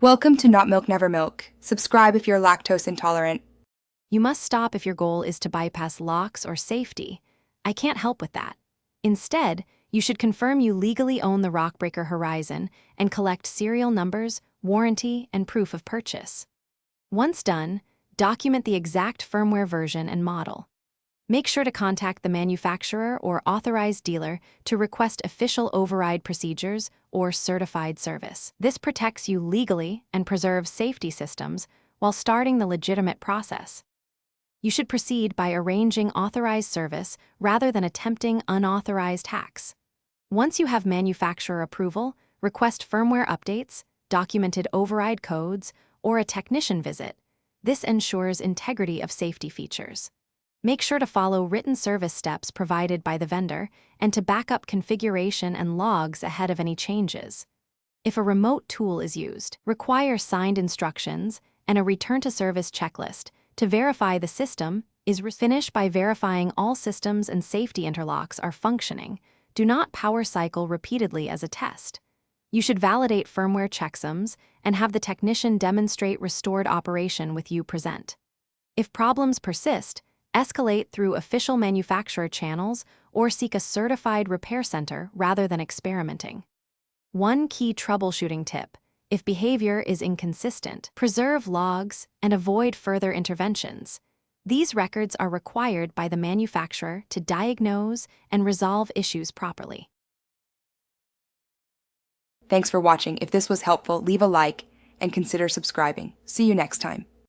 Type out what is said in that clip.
Welcome to Not Milk Never Milk. Subscribe if you're lactose intolerant. You must stop if your goal is to bypass locks or safety. I can't help with that. Instead, you should confirm you legally own the Rockbreaker Horizon and collect serial numbers, warranty, and proof of purchase. Once done, document the exact firmware version and model. Make sure to contact the manufacturer or authorized dealer to request official override procedures or certified service. This protects you legally and preserves safety systems while starting the legitimate process. You should proceed by arranging authorized service rather than attempting unauthorized hacks. Once you have manufacturer approval, request firmware updates, documented override codes, or a technician visit. This ensures integrity of safety features. Make sure to follow written service steps provided by the vendor and to back up configuration and logs ahead of any changes. If a remote tool is used, require signed instructions and a return-to-service checklist to verify the system is finish by verifying all systems and safety interlocks are functioning. Do not power cycle repeatedly as a test. You should validate firmware checksums and have the technician demonstrate restored operation with you present. If problems persist, escalate through official manufacturer channels or seek a certified repair center rather than experimenting. One key troubleshooting tip: if behavior is inconsistent, preserve logs and avoid further interventions. These records are required by the manufacturer to diagnose and resolve issues properly. Thanks for watching. If this was helpful, leave a like and consider subscribing. See you next time.